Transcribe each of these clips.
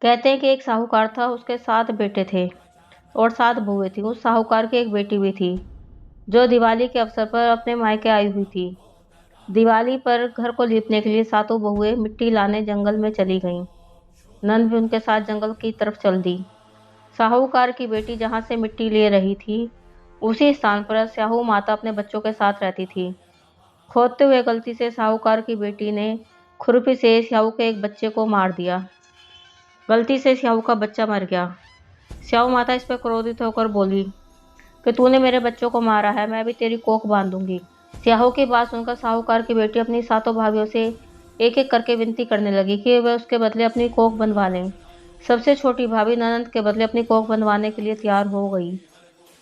कहते हैं कि एक साहूकार था, उसके 7 बेटे थे और 7 बहुएं थीं। उस साहूकार की एक बेटी भी थी, जो दिवाली के अवसर पर अपने मायके आई हुई थी। दिवाली पर घर को लीपने के लिए सातों बहुएं मिट्टी लाने जंगल में चली गईं। नंद भी उनके साथ जंगल की तरफ चल दी। साहूकार की बेटी जहां से मिट्टी ले रही थी, उसी स्थान पर स्याहू माता अपने बच्चों के साथ रहती थी। खोदते हुए गलती से साहूकार की बेटी ने खुरपी से स्याहू के एक बच्चे को मार दिया। गलती से स्याहू का बच्चा मर गया। स्याहू माता इस पर क्रोधित होकर बोली कि तूने मेरे बच्चों को मारा है, मैं भी तेरी कोख बांधूंगी। स्याहू की बात सुनकर साहूकार की बेटी अपनी सातों भाभियों से एक एक करके विनती करने लगी कि वे उसके बदले अपनी कोख बनवा लें। सबसे छोटी भाभी ननंद के बदले अपनी कोख बनवाने के लिए तैयार हो गई।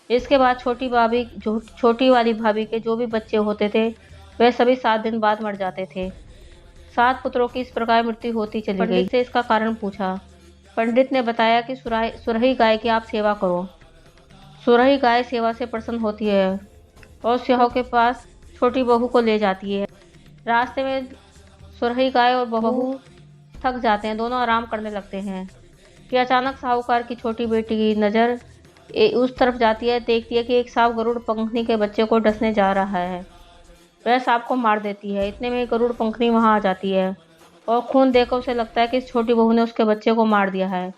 इसके बाद छोटी वाली भाभी के जो भी बच्चे होते थे, वे सभी 7 दिन बाद मर जाते थे। 7 पुत्रों की इस प्रकार मृत्यु होती चली गई। पंडित से इसका कारण पूछा। पंडित ने बताया कि सुरही गाय की आप सेवा करो। सुरही गाय सेवा से प्रसन्न होती है और स्याहू के पास छोटी बहू को ले जाती है। रास्ते में सुरही गाय और बहू थक जाते हैं, दोनों आराम करने लगते हैं कि अचानक साहूकार की छोटी बेटी की नज़र उस तरफ जाती है। देखती है कि एक सांप गरुड़ पंखनी के बच्चे को डसने जा रहा है। वह सांप को मार देती है। इतने में गरुड़ पंखनी वहां आ जाती है और खून देखकर उसे लगता है कि इस छोटी बहू ने उसके बच्चे को मार दिया है।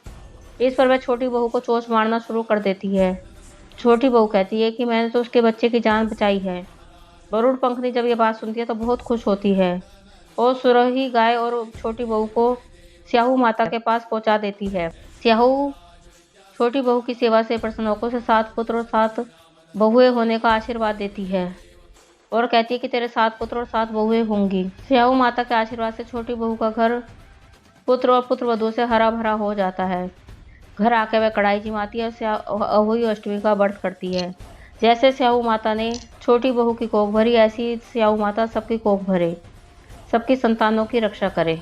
इस पर वह छोटी बहू को चोंच मारना शुरू कर देती है। छोटी बहू कहती है कि मैंने तो उसके बच्चे की जान बचाई है। गरुड़ पंखनी जब ये बात सुनती है तो बहुत खुश होती है और सुरही गाय और छोटी बहू को स्याहू माता के पास पहुंचा देती है। स्याहू छोटी बहू की सेवा से प्रसन्न होकर उसे 7 पुत्र और 7 बहुएं होने का आशीर्वाद देती है और कहती है कि तेरे 7 पुत्र और 7 बहुएं होंगी। स्याहू माता के आशीर्वाद से छोटी बहू का घर पुत्र और पुत्रवधू से हरा भरा हो जाता है। घर आकर वह कढ़ाई जिमाती है और अहोई अष्टमी का व्रत करती है। जैसे स्याहू माता ने छोटी बहू की कोख भरी, ऐसी स्याहू माता सबकी कोख भरे, सबकी संतानों की रक्षा करे।